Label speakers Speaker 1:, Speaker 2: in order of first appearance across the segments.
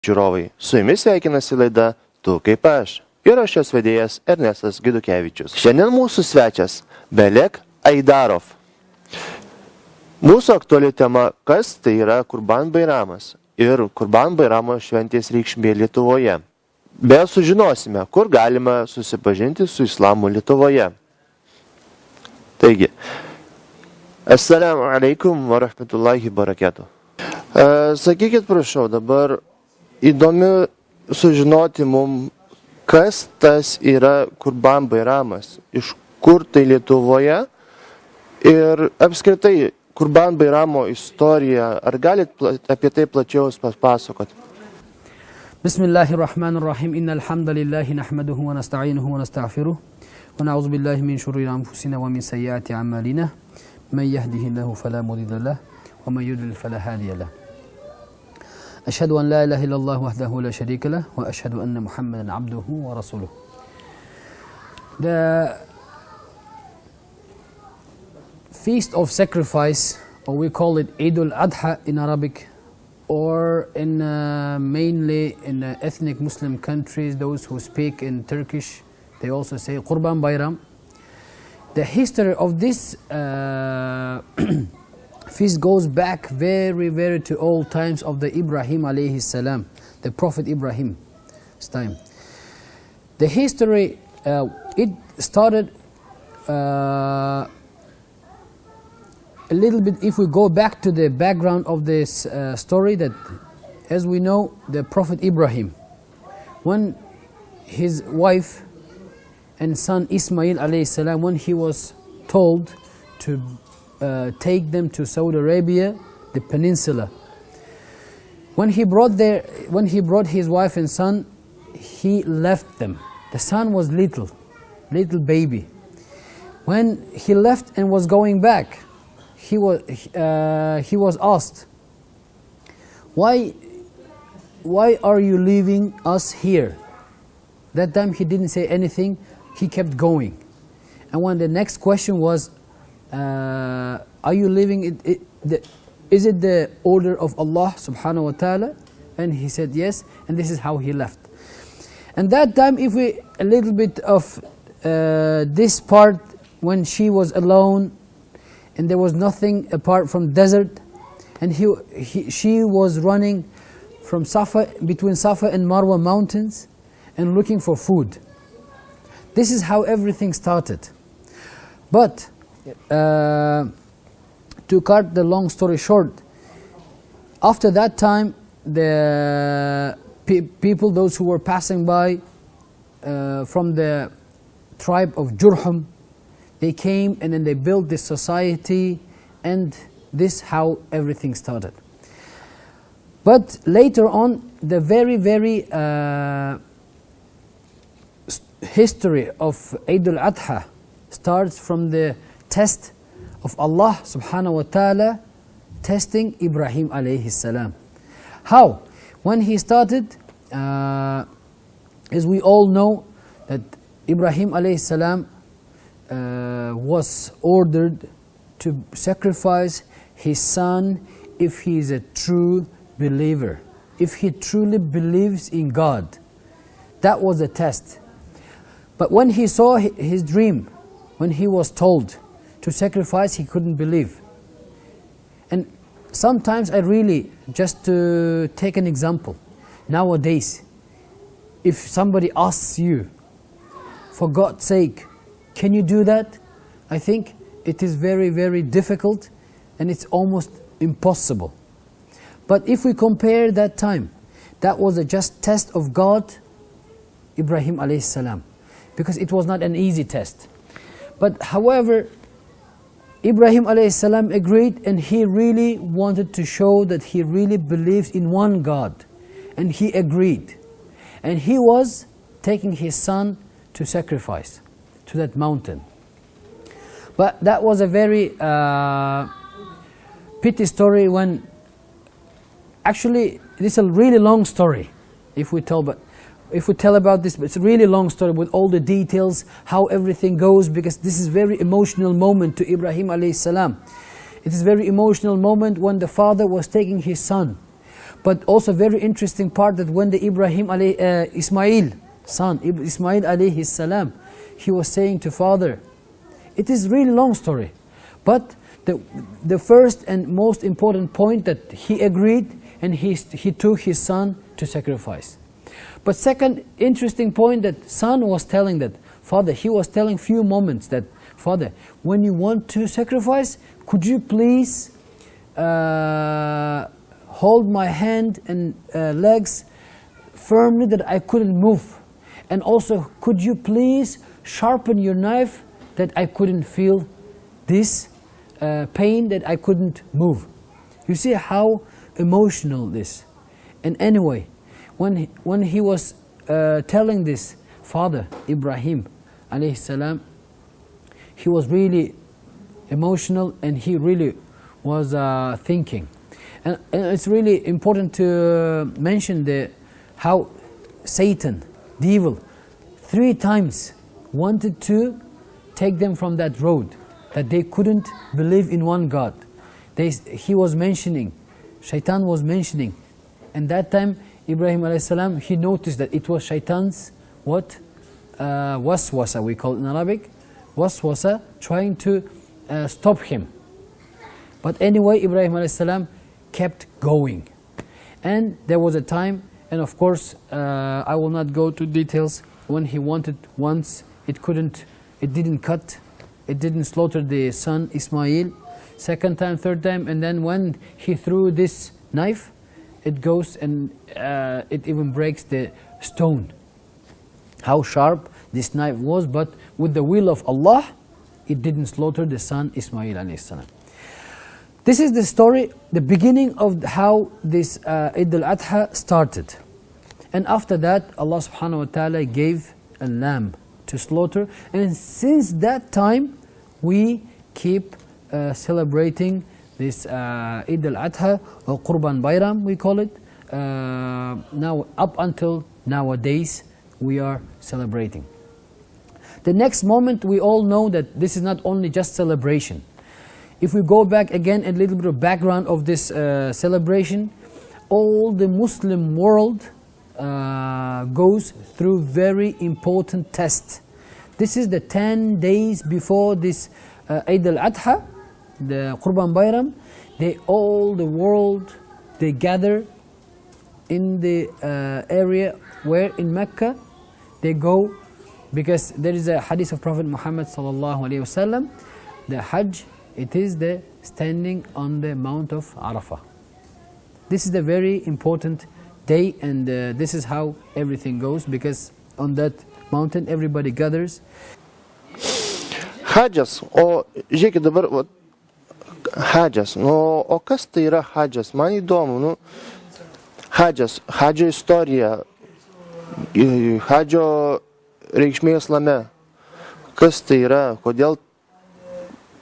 Speaker 1: Žiūrovai, su jumis sveikinasi laida Tu kaip aš. Ir aš jos vedėjas Ernestas Šiandien mūsų svečias Belek Aidarov. Mūsų aktuali tema, kas tai yra Kurban Bairamas ir Kurban Bairamo šventės reikšmė Lietuvoje. Be sužinosime, kur galima susipažinti su islamu Lietuvoje. Taigi, Assalamu alaikum wa rahmatullahi barakatuh. Sakykit, prašau, dabar įdomi sužinoti mums, kas tas yra Kurban Bairamas, iš kur tai Lietuvoje ir apskritai Kurban Bairamo istorija, ar galit apie tai plačiau papasakoti?
Speaker 2: Bismillahirrahmanirrahim. Innal hamdalillahi nahmaduhu wa nasta'inuhu wa nastaghfiruh wa na'udzu billahi min shururi anfusina wa min sayyiati a'malina. Man yahdihillahu fala mudilla lahu wa man yudlil fala hadiya lahu. أشهد أن لا إله إلا الله وحده لا شريك له وأشهد أن محمدا عبده ورسوله. The Feast of Sacrifice, or we call it Eid al-Adha in Arabic, or in mainly in ethnic Muslim countries, those who speak in Turkish, they also say Kurban Bayram. The history of this feast goes back very to old times of the Ibrahim alayhi salam, the Prophet Ibrahim's time. The history, it started a little bit, if we go back to the background of this story, that as we know, the Prophet Ibrahim, when his wife and son Ismail alayhi salam, when he was told to take them to Saudi Arabia, the peninsula. When he brought his wife and son, he left them. The son was little baby. When he left and was going back, he was asked, why are you leaving us here? That time he didn't say anything, he kept going. And when the next question was, are you living is it the order of Allah subhanahu wa ta'ala? And he said yes, and this is how he left. And that time, if we a little bit of this part, when she was alone and there was nothing apart from desert, and she was running from between Safa and Marwa mountains and looking for food. This is how everything started. But to cut the long story short, after that time, the people, those who were passing by from the tribe of Jurhum, they came and then they built this society, and this is how everything started. But later on, the very history of Eid al-Adha starts from the test of Allah subhanahu wa ta'ala testing Ibrahim alayhi salam. How? When he started, as we all know, that Ibrahim alayhi salam was ordered to sacrifice his son if he is a true believer, if he truly believes in God. That was the test. But when he saw his dream, when he was told to sacrifice, he couldn't believe. And sometimes I really, just to take an example, nowadays, if somebody asks you, for God's sake, can you do that? I think it is very difficult, and it's almost impossible. But if we compare that time, that was a just test of God, Ibrahim alayhi salam, because it was not an easy test. But however, Ibrahim alayhi salam agreed, and he really wanted to show that he really believes in one God, and he agreed. And he was taking his son to sacrifice to that mountain. But that was a very pity story, when actually this is a really long story if we tell about this, but it's a really long story with all the details, how everything goes, because this is very emotional moment to Ibrahim alayhi salam. It is very emotional moment when the father was taking his son. But also very interesting part that when the Ismail son, Ismail alayhi salam, he was saying to father, it is really long story, but the first and most important point that he agreed and he took his son to sacrifice. But second interesting point that son was telling that, father, he was telling few moments that, father, when you want to sacrifice, could you please hold my hand and legs firmly that I couldn't move, and also could you please sharpen your knife that I couldn't feel this pain, that I couldn't move. You see how emotional this. And anyway, when he was telling this father Ibrahim alayhi salam, he was really emotional and he really was thinking. And it's really important to mention how Satan, the evil, 3 times wanted to take them from that road, that they couldn't believe in one God. He was mentioning, Shaitan was mentioning, and that time Ibrahim alayhi salam, he noticed that it was Shaitan's waswasa, we call it in Arabic, waswasa, trying to stop him. But anyway, Ibrahim alayhi salam kept going. And there was a time, and of course I will not go to details, when he wanted once, it didn't slaughter the son Ismail, second time, third time, and then when he threw this knife, it goes and it even breaks the stone. How sharp this knife was, but with the will of Allah, it didn't slaughter the son Ismail alayhi salam. This is the story, the beginning of how this Eid al-Adha started. And after that, Allah subhanahu wa ta'ala gave a lamb to slaughter. And since that time, we keep celebrating this Eid al-Adha, or Qurban Bayram, we call it. Now, up until nowadays, we are celebrating. The next moment, we all know that this is not only just celebration. If we go back again, a little bit of background of this celebration, all the Muslim world goes through very important tests. This is the 10 days before this Eid al-Adha, the Qurban Bayram. All the world, they gather in the area where in Mecca they go, because there is a hadith of Prophet Muhammad sallallahu alaihi wasallam, the Hajj, it is the standing on the Mount of Arafah. This is the very important day, and this is how everything goes, because on that mountain everybody gathers.
Speaker 1: Hadžas, o žiūrėkit dabar, hadžas, o kas tai yra hadžas? Man įdomu, hadžas, hadžio istorija, hadžio reikšmė islame. Kas tai yra, kodėl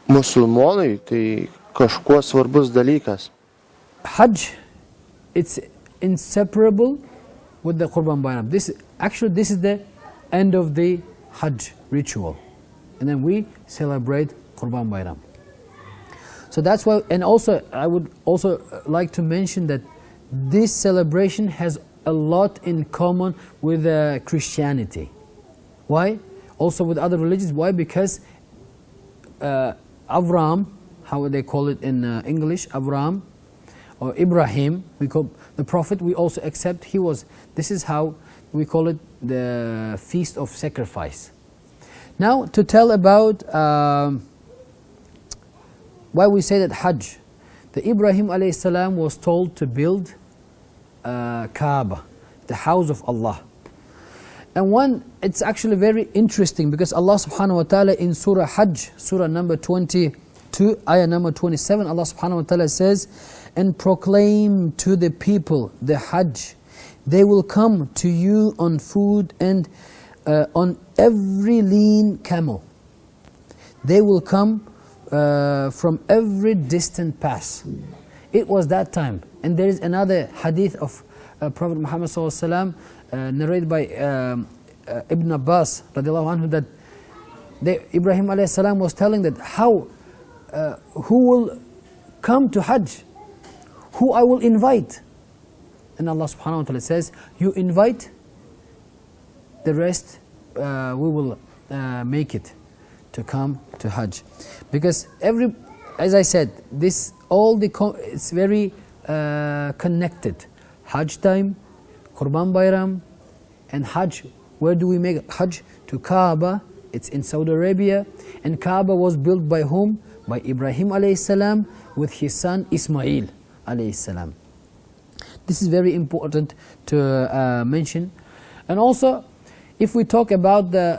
Speaker 1: musulmonui tai kažkuo svarbus dalykas?
Speaker 2: Hajj, it's inseparable with the Qurban Bayram. This is the end of the Hajj ritual, and then we celebrate Qurban Bayram. So that's why, and also I would also like to mention that this celebration has a lot in common with Christianity. Why? Also with other religions. Why? Because Avram, how they call it in English, Avram or Ibrahim, we call the prophet, we also accept this is how we call it, the feast of sacrifice. Now to tell about why we say that Hajj, the Ibrahim alayhi salam was told to build Kaaba, the house of Allah. And it's actually very interesting, because Allah subhanahu wa ta'ala in Surah Hajj, Surah number 22, ayah number 27, Allah subhanahu wa ta'ala says, and proclaim to the people the Hajj. They will come to you on food and on every lean camel. They will come from every distant pass. It was that time. And there is another hadith of Prophet Muhammad sallallahu alaihi wasallam, narrated by Ibn Abbas radiallahu anhu, that Ibrahim alayhi salam was telling that who will come to Hajj, who I will invite. And Allah subhanahu wa ta'ala says, you invite, the rest we will make it to come to Hajj. Because as I said, this it's very connected. Hajj time, Qurban Bayram, and Hajj. Where do we make Hajj? To Kaaba. It's in Saudi Arabia. And Kaaba was built by whom? By Ibrahim alayhi salam with his son Ismail alayhi salam. This is very important to mention. And also, if we talk about the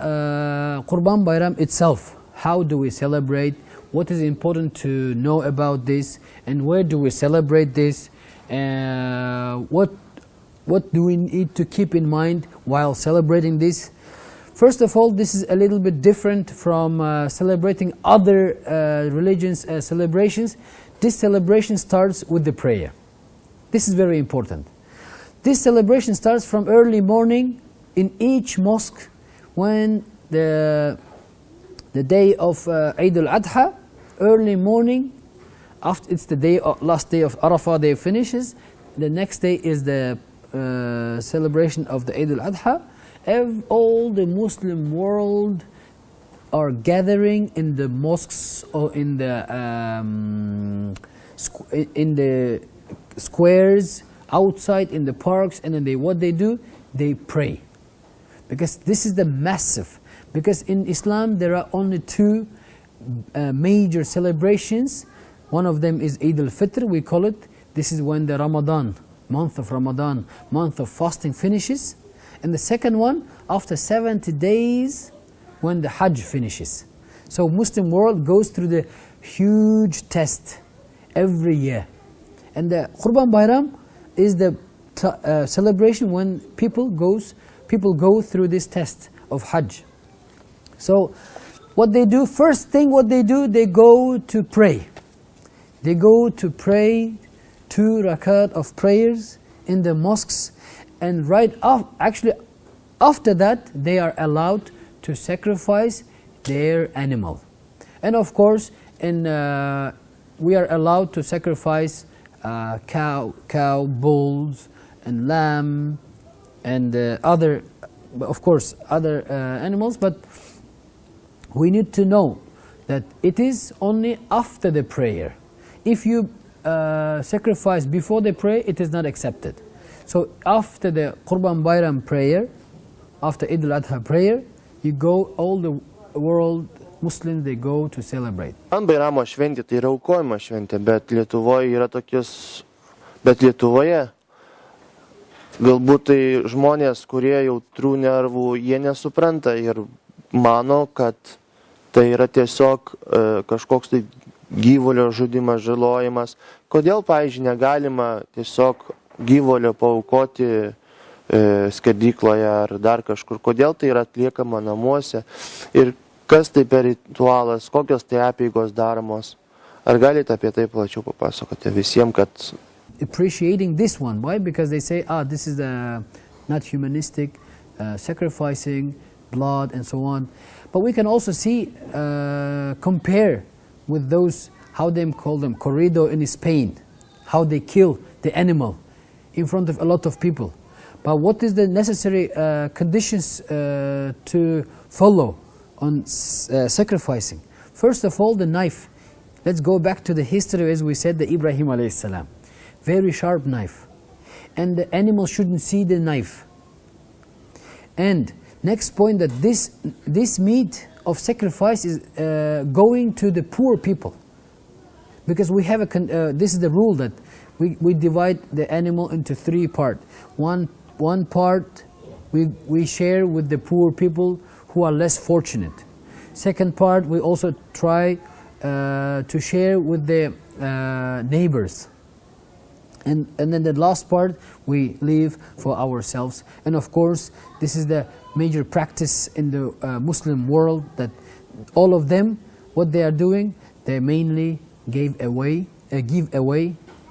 Speaker 2: Qurban Bayram itself, how do we celebrate? What is important to know about this? And where do we celebrate this? What do we need to keep in mind while celebrating this? First of all, this is a little bit different from celebrating other religions' celebrations. This celebration starts with the prayer. This is very important. This celebration starts from early morning in each mosque when the day of Eid al-Adha, early morning, after it's the last day of Arafah, day finishes. The next day is the celebration of the Eid al-Adha. All the Muslim world are gathering in the mosques or in the squares, outside in the parks, and then what they do, they pray. Because this is the massive. Because in Islam there are only two major celebrations. One of them is Eid al-Fitr, we call it. This is when the month of fasting finishes. And the second one, after 70 days, when the Hajj finishes. So Muslim world goes through the huge test every year. And the Qurban Bayram is the celebration when people go through this test of Hajj. So what they do, first thing what they do, they go to pray. They go to pray 2 rakat of prayers in the mosques, and after that they are allowed to sacrifice their animal. And of course, we are allowed to sacrifice cow, bulls, and lamb, and other animals. But we need to know that it is only after the prayer. If you sacrifice before the prayer, it is not accepted. So after the Qurban Bayram prayer, after Eid al-Adha prayer, all the world Muslims, they go to celebrate.
Speaker 1: Qurban Bayramo šventė tai yra aukojimo šventė, bet Lietuvoje galbūt tai žmonės, kurie jautrių nervų, jie nesupranta ir mano, kad tai yra tiesiog kažkoks tai gyvulio žudimas, žalojimas. Kodėl, pavyzdžiui, negalima tiesiog gyvulio paaukoti skerdykloje ar dar kažkur? Kodėl tai yra atliekama namuose? Ir kas tai per ritualas, kokios tai apeigos daromos? Ar galite apie tai plačiau papasakoti visiems, kad...
Speaker 2: Appreciating this one. Why? Because they say, this is not humanistic, sacrificing blood and so on. But we can also see, compare with those, how they call them, corrido in Spain, how they kill the animal in front of a lot of people. But what is the necessary conditions to follow on sacrificing? First of all, the knife. Let's go back to the history, as we said, the Ibrahim alayhi salam. Very sharp knife. And the animal shouldn't see the knife. And next point, that this meat of sacrifice is going to the poor people. Because we have this is the rule that we divide the animal into 3 parts. One part we share with the poor people who are less fortunate. Second part, we also try to share with the neighbors. And then the last part we leave for ourselves. And of course, this is the major practice in the Muslim world, that all of them, what they are doing, they mainly give away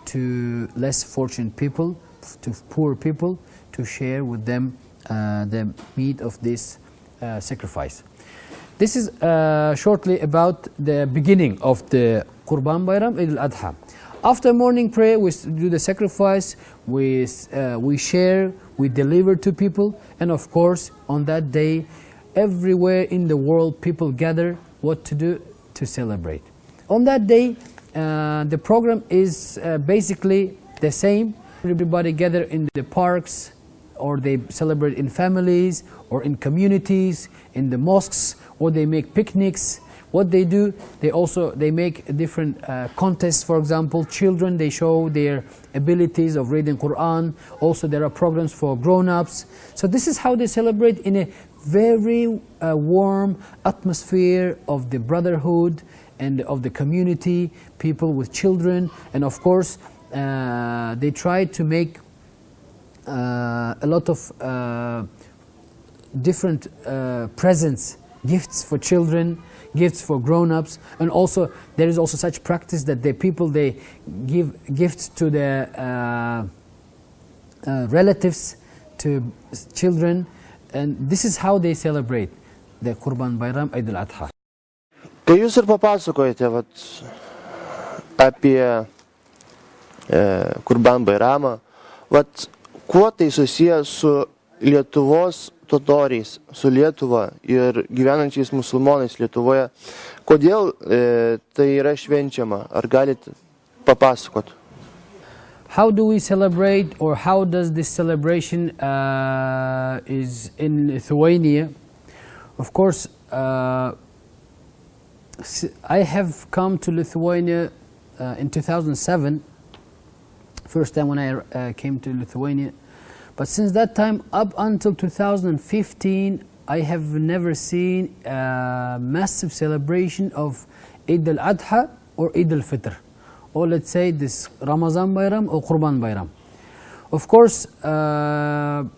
Speaker 2: to less fortunate people, to poor people, to share with them the meat of this sacrifice. This is shortly about the beginning of the Qurban Bayram, Eid al-Adha. After morning prayer, we do the sacrifice, we share, we deliver to people, and of course, on that day, everywhere in the world, people gather. What to do? To celebrate. On that day, the program is basically the same. Everybody gather in the parks, or they celebrate in families, or in communities, in the mosques, or they make picnics. What they do, they make different contests. For example, children, they show their abilities of reading Quran. Also, there are programs for grown-ups. So this is how they celebrate in a very warm atmosphere of the brotherhood and of the community, people with children. And of course, they try to make a lot of different presents, gifts for children, gifts for grown-ups, and also there is also such practice that the people, they give gifts to their relatives, to children, and this is how they celebrate the Qurban Bayram, Eid al-Adha.
Speaker 1: Kai jūs ir papasakojate apie Qurban Bayramą, kuo tai susijęs su Lietuvos totoriais, su Lietuva ir gyvenančiais musulmonais Lietuvoje, kodėl tai yra švenčiama? Ar galite papasakot?
Speaker 2: How do we celebrate, or how does this celebration is in Lithuania? Of course, I have come to Lithuania in 2007, first time when I came to Lithuania. But since that time, up until 2015, I have never seen a massive celebration of Eid al-Adha or Eid al-Fitr, or let's say this Ramadan Bayram or Qurban Bayram. Of course, I'm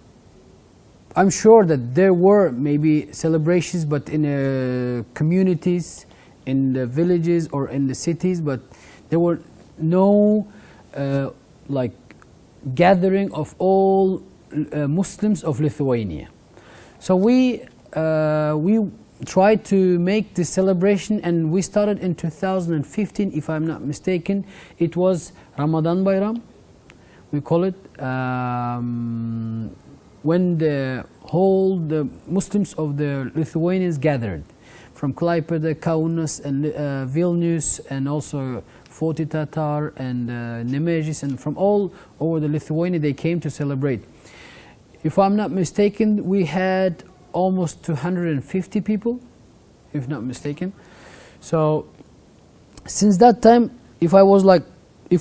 Speaker 2: sure that there were maybe celebrations, but in communities, in the villages or in the cities, but there were no like gathering of all Muslims of Lithuania. So we tried to make this celebration, and we started in 2015, if I'm not mistaken. It was Ramadan Bayram, we call it, when the Muslims of the Lithuanians gathered from Klaipėda, Kaunas, and Vilnius, and also 40 Tatar and Nemezis, and from all over the Lithuania they came to celebrate. If I'm not mistaken, we had almost 250 people, if not mistaken. So since that time, if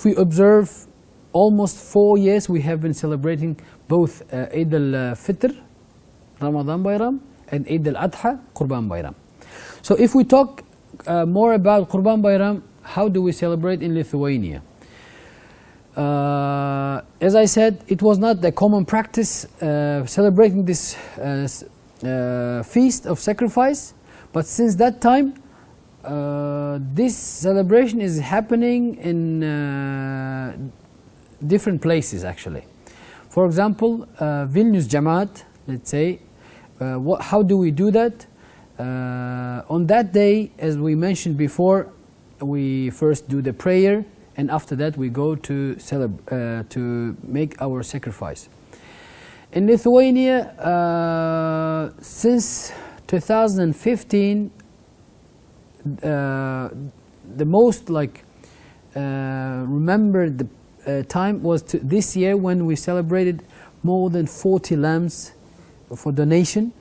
Speaker 2: we observe, almost 4 years we have been celebrating both Eid al-Fitr, Ramadan Bayram, and Eid al-Adha, Qurban Bayram. So if we talk more about Qurban Bayram, how do we celebrate in Lithuania? As I said, it was not the common practice celebrating this feast of sacrifice, but since that time, this celebration is happening in different places actually. For example, Vilnius Jamaat, let's say, how do we do that? On that day, as we mentioned before, we first do the prayer, and after that we go to make our sacrifice. In Lithuania, since 2015, the most remembered time was this year, when we celebrated more than 40 lambs for donation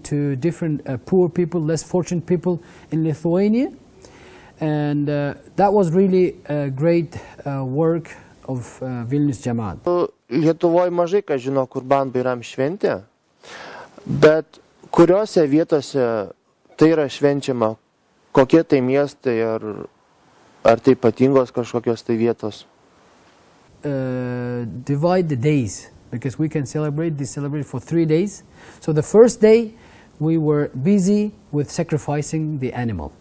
Speaker 2: to different poor people, less fortunate people in Lithuania. And that was really a great work of Vilnius Jamaat.
Speaker 1: Lietuvoje mažai kas žino Qurban Bayram šventę, bet kuriuose vietose tai yra švenčiama, kokie tai miestai, ar tai ypatingos kažkokios tai vietos?
Speaker 2: Divide the days, because we can celebrate for 3 days. So the first day we were busy with sacrificing the animal,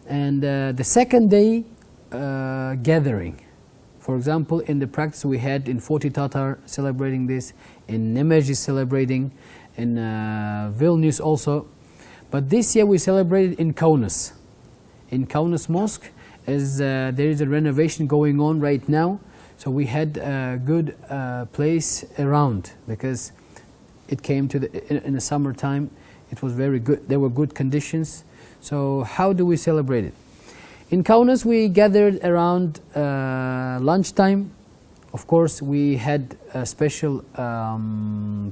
Speaker 2: and the second day gathering. For example, in the practice we had in 40 Tatar celebrating this, in Nemezis celebrating, in Vilnius also. But this year we celebrated in Kaunas Mosque, as there is a renovation going on right now. So we had a good place around, because it came to in the summertime. It was very good. There were good conditions. So how do we celebrate it? In Kaunas, we gathered around lunchtime. Of course, we had special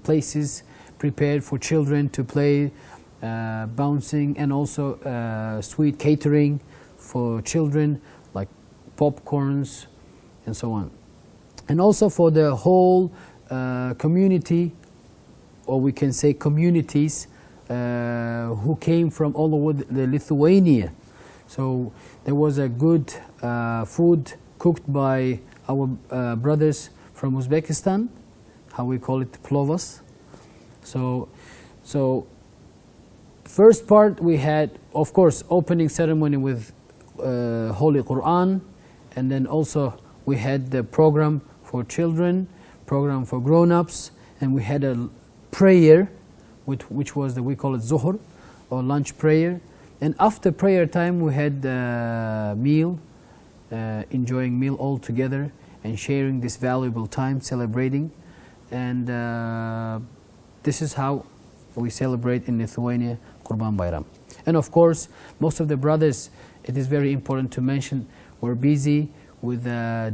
Speaker 2: places prepared for children to play, bouncing, and also sweet catering for children, like popcorns and so on. And also for the whole community, or we can say communities, who came from all over the Lithuania. So there was a good food cooked by our brothers from Uzbekistan, how we call it plovas. So first part we had, of course, opening ceremony with Holy Quran, and then also we had the program for children, program for grown-ups, and we had a prayer, which was we call it Zuhr, or lunch prayer. And after prayer time we had meal, enjoying meal all together and sharing this valuable time, celebrating. And this is how we celebrate in Lithuania Kurban Bayram. And of course, most of the brothers, it is very important to mention, were busy with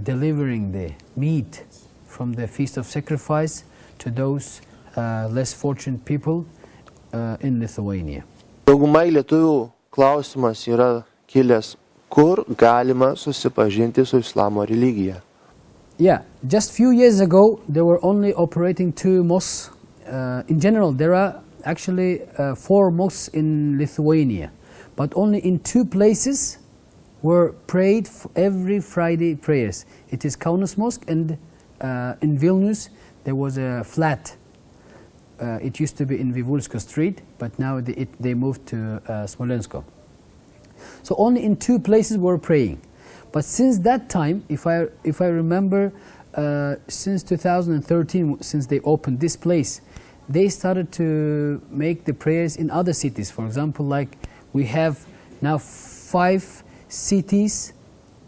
Speaker 2: delivering the meat from the Feast of Sacrifice to those less fortunate people in Lithuania.
Speaker 1: Daugumai lietuvių klausimas yra kilęs, kur galima susipažinti su islamo religija.
Speaker 2: Yeah, just few years ago there were only operating 2 mosques. In general, there are actually 4 mosques in Lithuania, but only in 2 places were prayed every Friday prayers. It is Kaunas Mosque, and in Vilnius there was a flat. It used to be in Vivulsko Street, but now they moved to Smolensko. So only in 2 places were praying. But since that time, if I remember, since 2013, since they opened this place, they started to make the prayers in other cities. For example, like we have now 5 cities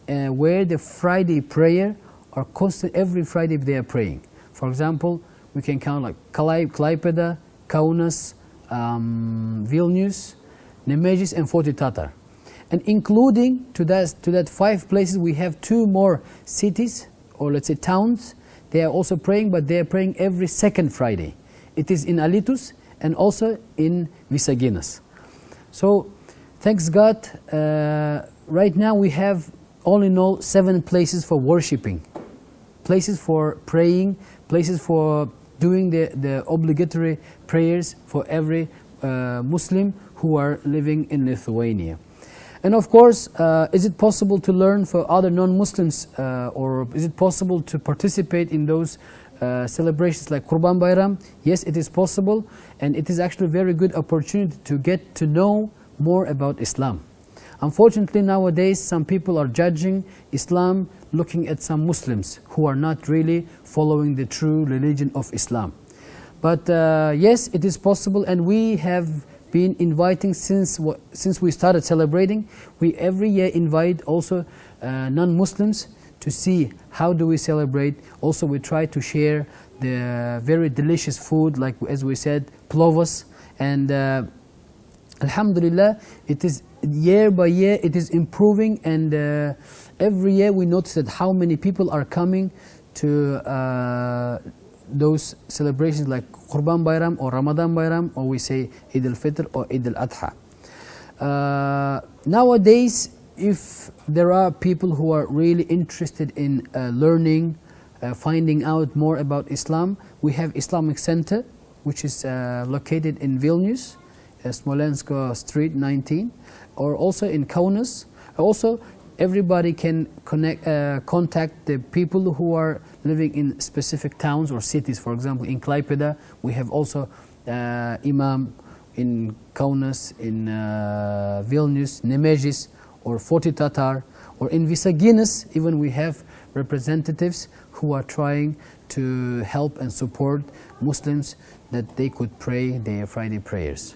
Speaker 2: where the Friday prayer are constant. Every Friday they are praying. For example, we can count like Klaipėda, Kaunas, Vilnius, Nemėžis, and 40 Tatar. And including to that 5 places, we have 2 more cities, or let's say towns. They are also praying, but they are praying every 2nd Friday. It is in Alytus and also in Visaginas. So thanks God, right now we have all in all 7 places for worshipping, places for praying, places for doing the obligatory prayers for every Muslim who are living in Lithuania. And of course, is it possible to learn for other non-Muslims, or is it possible to participate in those celebrations like Kurban Bayram? Yes, it is possible, and it is actually a very good opportunity to get to know more about Islam. Unfortunately, nowadays some people are judging Islam looking at some Muslims who are not really following the true religion of Islam. But yes, it is possible, and we have been inviting since we started celebrating. We every year invite also non-Muslims to see how do we celebrate. Also, we try to share the very delicious food, like as we said, plovas, and Alhamdulillah, it is year by year it is improving, and every year we notice that how many people are coming to those celebrations like Kurban Bayram or Ramadan Bayram, or we say Eid al-Fitr or Eid al-Adha. Nowadays, if there are people who are really interested in learning, finding out more about Islam, we have Islamic Center, which is located in Vilnius, Smolensko Street 19, or also in Kaunas. Also, everybody can contact the people who are living in specific towns or cities. For example, in Klaipėda, we have also Imam, in Kaunas, in Vilnius, Nemėžis, or 40 Tatar, or in Visaginas, even we have representatives who are trying to help and support Muslims that they could pray their Friday prayers.